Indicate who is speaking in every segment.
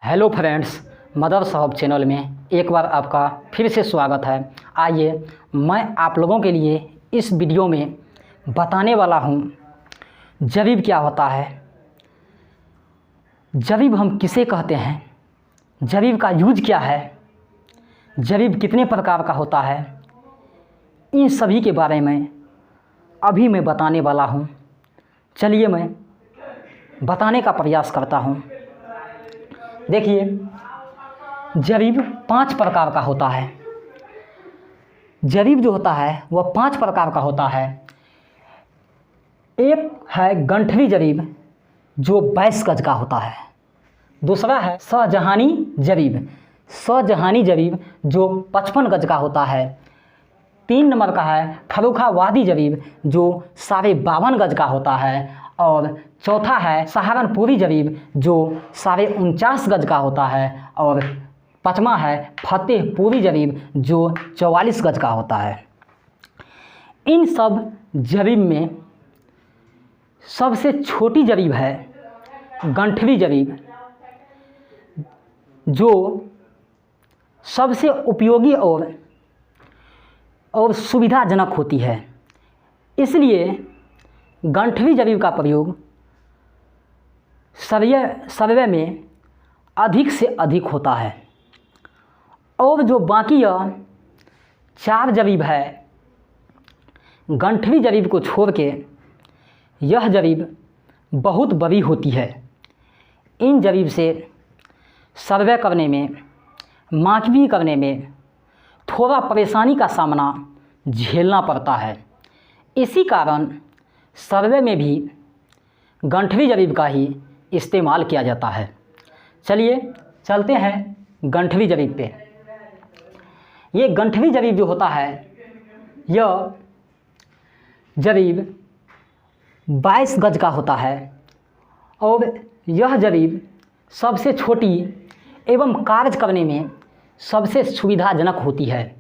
Speaker 1: Hello friends, mothers hub channel में एक बार आपका फिर से स्वागत है। आइए मैं आप लोगों के लिए इस वीडियो में बताने वाला हूँ जरीब क्या होता है, जरीब हम किसे कहते हैं, जरीब का यूज क्या है, जरीब कितने प्रकार का होता है, इन सभी के बारे में अभी मैं बताने वाला हूँ। चलिए मैं बताने का प्रयास करता हूँ। देखिए, जरीब 5 प्रकार का होता है। जरीब जो होता है वह 5 प्रकार का होता है। एक है गंठरी जरीब जो 22 गज का होता है। दूसरा है शाहजहानी जरीब, शाहजहानी जरीब जो 55 गज का होता है। 3 नंबर का है फर्रुखाबादी जरीब जो 52.5 गज का होता है। और चौथा है सहारनपुरी जरीब जो 49.5 गज का होता है। और 5वां है फतेहपुरी जरीब जो 44 गज का होता है। इन सब जरीब में सबसे छोटी जरीब है गंठरी जरीब, जो सबसे उपयोगी और सुविधाजनक होती है। इसलिए गंठरी जरीब का प्रयोग सर्वे में अधिक से अधिक होता है। और जो बाकी 4 जरीब है, गंठरी जरीब को छोड़ के यह जरीब बहुत बड़ी होती है। इन जरीब से सर्वे करने में, मापी करने में थोड़ा परेशानी का सामना झेलना पड़ता है। इसी कारण सर्वे में भी गंठरी जरीब का ही इस्तेमाल किया जाता है। चलिए चलते हैं गंठरी जरीब पे। ये गंठरी जरीब जो होता है, यह जरीब 22 गज का होता है। और यह जरीब सबसे छोटी एवं कार्य करने में सबसे सुविधाजनक होती है।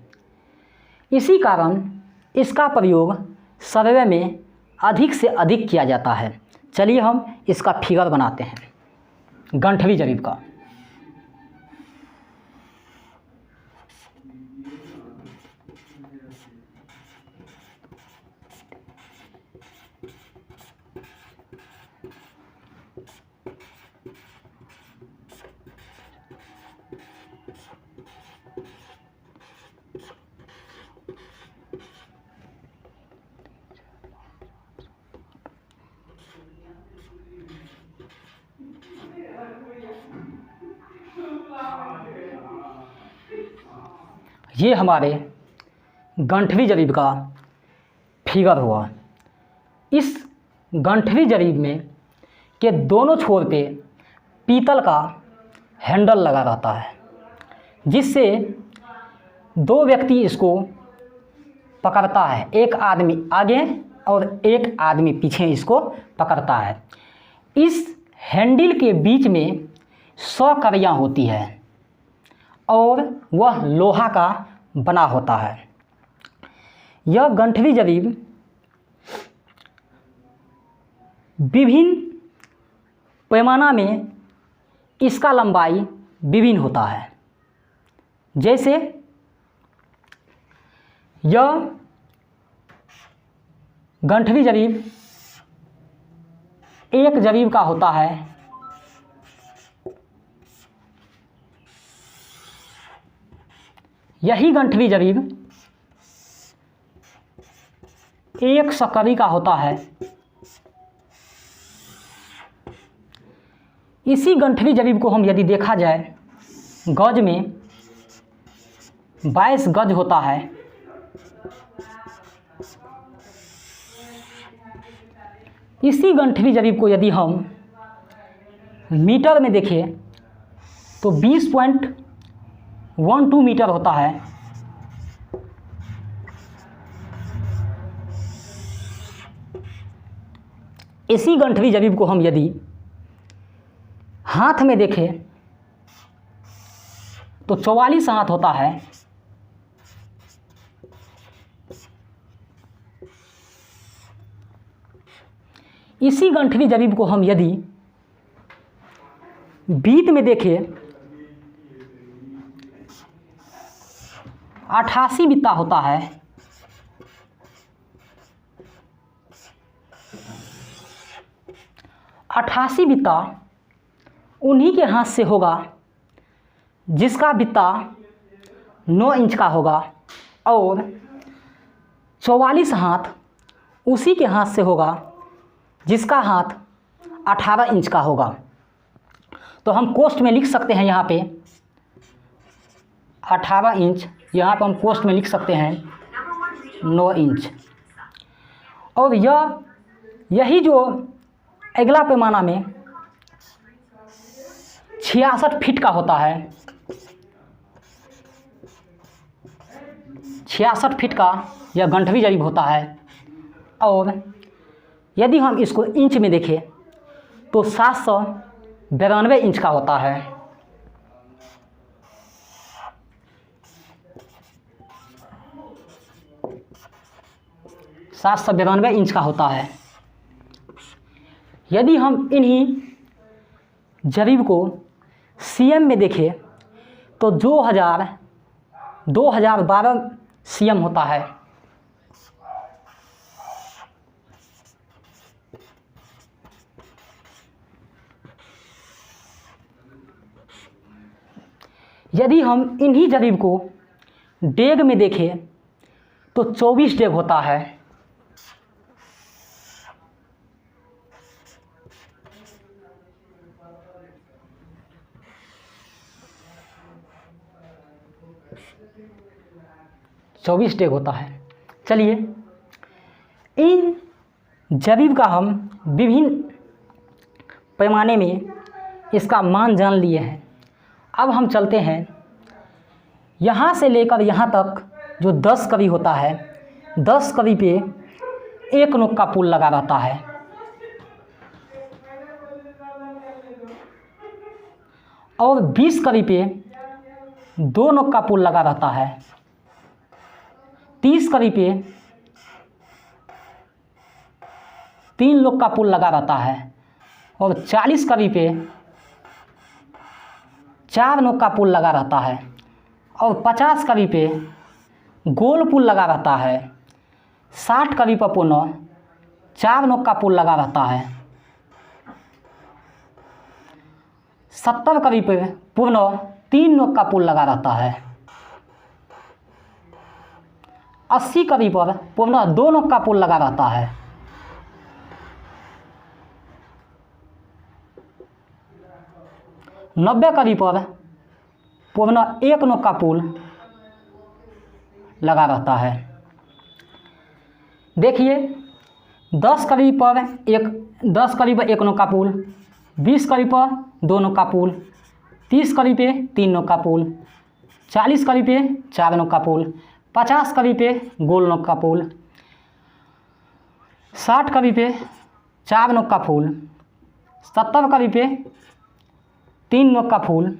Speaker 1: इसी कारण इसका प्रयोग सर्वे में अधिक से अधिक किया जाता है। चलिए हम इसका फिगर बनाते हैं गंठरी जरीब का। ये हमारे गंठरी जरीब का फिगर हुआ। इस गंठरी जरीब में के दोनों छोर पे पीतल का हैंडल लगा रहता है, जिससे 2 व्यक्ति इसको पकड़ता है। एक आदमी आगे और एक आदमी पीछे इसको पकड़ता है। इस हैंडल के बीच में 100 कड़ियाँ होती है और वह लोहा का बना होता है। यह गंठरी जरीब विभिन्न पैमाना में इसका लंबाई विभिन्न होता है। जैसे यह गंठरी जरीब एक जरीब का होता है। यही गंठरी जरीब 100 कड़ी का होता है। इसी गंठरी जरीब को हम यदि देखा जाए, गज में 22 गज होता है। इसी गंठरी जरीब को यदि हम मीटर में देखें तो 20.12 मीटर होता है। इसी गंठरी जरीब को हम यदि हाथ में देखें तो 44 हाथ होता है। इसी गंठरी जरीब को हम यदि बीत में देखें 88 बित्ता होता है, अट्ठासी बित्ता उन्हीं के हाथ से होगा जिसका बित्ता 9 इंच का होगा, और 44 हाथ उसी के हाथ से होगा जिसका हाथ 18 इंच का होगा। तो हम कोष्ठ में लिख सकते हैं यहाँ पे 18 इंच, यहाँ पर हम कोष्ठ में लिख सकते हैं 9 इंच। और यही जो अगला पैमाना में 66 फीट का होता है, 66 फीट का यह गंठवी जरीब होता है। और यदि हम इसको इंच में देखें तो 792 इंच का होता है। 792 इंच का होता है। यदि हम इन्हीं जरीब को सीएम में देखें तो 2012 सीएम होता है। यदि हम इन्हीं जरीब को डेग में देखें तो 24 डेग होता है। चलिए, इन जरीब का हम विभिन्न पैमाने में इसका मान जान लिए हैं। अब हम चलते हैं यहाँ से लेकर यहाँ तक जो 10 कवी होता है, 10 कवी पे 1 नोक का पुल लगा रहता है, और 20 कवी पे 2 नोक का पुल लगा रहता है, 30 कवी पे 3 नोक का पुल लगा रहता है, और 40 कवी पे 4 नोक का पुल लगा रहता है, और 50 कवी पे गोल पुल लगा रहता है, 60 कवी पर पुनः 4 नोक का पुल लगा रहता है, 70 कवी पे पुनः 3 नोक का पुल लगा रहता है, 80 कवी पर पुनः 2 नोक का पुल लगा रहता है, 90 कवी पर पुनः 1 नोक का पुल लगा रहता है। देखिए, 10 कवी पर 1 नोक का पुल, 20 कवी पर 2 नोक का पुल, 30 कवी पे 3 नोक का पुल, 40 कवी पे 4 नोक का पुल, 50 कवी पे गोल नोक का पुल, 60 कवी पे 4 नोक का पुल, 70 कवी पे 3 नोक का फूल,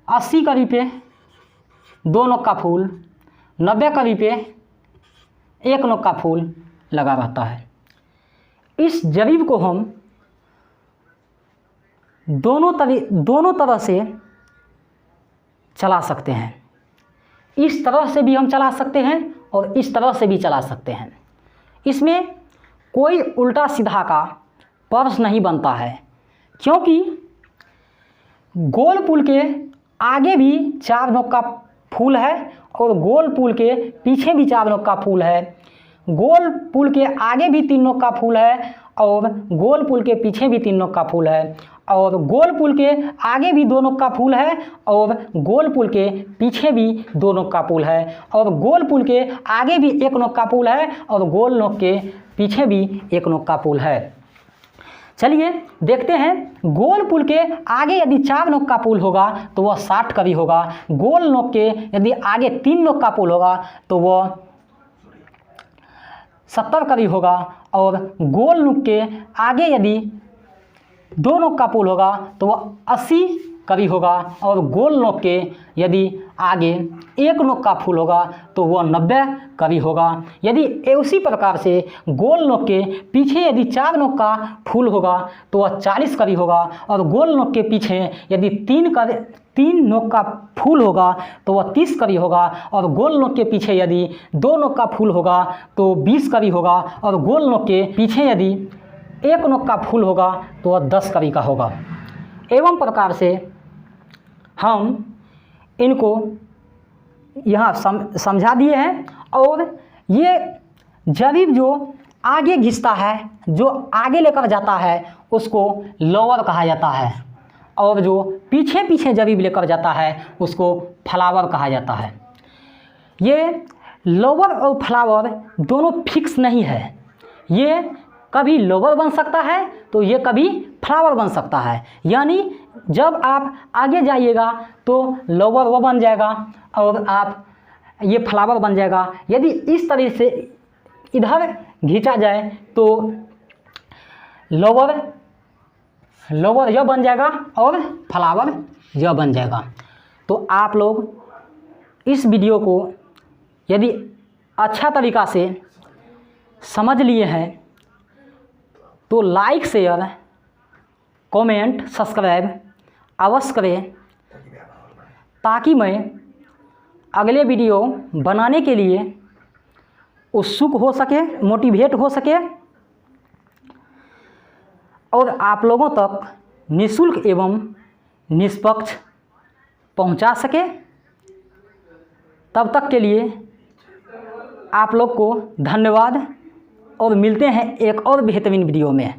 Speaker 1: 80 कवी पे 2 नोक का फूल, 90 कवी पे 1 नोक का फूल लगा रहता है। इस जरीब को हम दोनों तरह से चला सकते हैं। इस तरह से भी हम चला सकते हैं और इस तरह से भी चला सकते हैं। इसमें कोई उल्टा सीधा का प्रश्न नहीं बनता है, क्योंकि गोल पुल के आगे भी 4 नोक का फूल है और गोल पुल के पीछे भी 4 नोक का फूल है। गोल पुल के आगे भी 3 नोक का फूल है और गोल पुल के पीछे भी 3 नोक का फूल है, और गोल पुल के आगे भी 2 नोक का फूल है और गोल पुल के पीछे भी 2 नोक का फूल है, और गोल पुल के आगे भी 1 नोक का फूल है और गोल नोक के पीछे भी 1 नोक का फूल है। चलिए देखते हैं, गोल पुल के आगे यदि 4 नोक का पुल होगा तो वह 60 कवी होगा, गोल नोक के यदि आगे 3 नोक का पुल होगा तो वह 70 कवी होगा, और गोल नोक के आगे यदि 2 नोक का पुल होगा तो वह 80 कवि होगा और गोल नोक के यदि आगे 1 नोक का फूल होगा तो वह 90 कवि होगा। यदि उसी प्रकार से गोल नोक के पीछे यदि 4 नोक का फूल होगा तो वह 40 कवि होगा और गोल नोक के पीछे यदि 3 नोक का फूल होगा तो वह 30 कवि होगा और गोल नोक के पीछे यदि 2 नोक का फूल होगा तो 20 कवि होगा और गोल नोक के पीछे यदि 1 नोक का फूल होगा तो वह 10 कवि का होगा। एवं प्रकार से हम इनको यहाँ समझा दिए हैं। और ये जरीब जो आगे घिसता है, जो आगे लेकर जाता है, उसको लोअर कहा जाता है और जो पीछे पीछे जरीब लेकर जाता है उसको फ्लावर कहा जाता है। ये लोअर और फ्लावर दोनों फिक्स नहीं है, ये कभी लोअर बन सकता है तो ये कभी फ्लावर बन सकता है। यानी जब आप आगे जाइएगा तो लोअर वो बन जाएगा और आप ये फ्लावर बन जाएगा। यदि इस तरह से इधर खींचा जाए तो लोअर यह बन जाएगा और फ्लावर यह बन जाएगा। तो आप लोग इस वीडियो को यदि अच्छा तरीक़ा से समझ लिए हैं तो लाइक शेयर कमेंट सब्सक्राइब अवश्य करें, ताकि मैं अगले वीडियो बनाने के लिए उत्सुक हो सके, मोटिवेट हो सके और आप लोगों तक निःशुल्क एवं निष्पक्ष पहुंचा सके। तब तक के लिए आप लोग को धन्यवाद और मिलते हैं एक और बेहतरीन वीडियो में।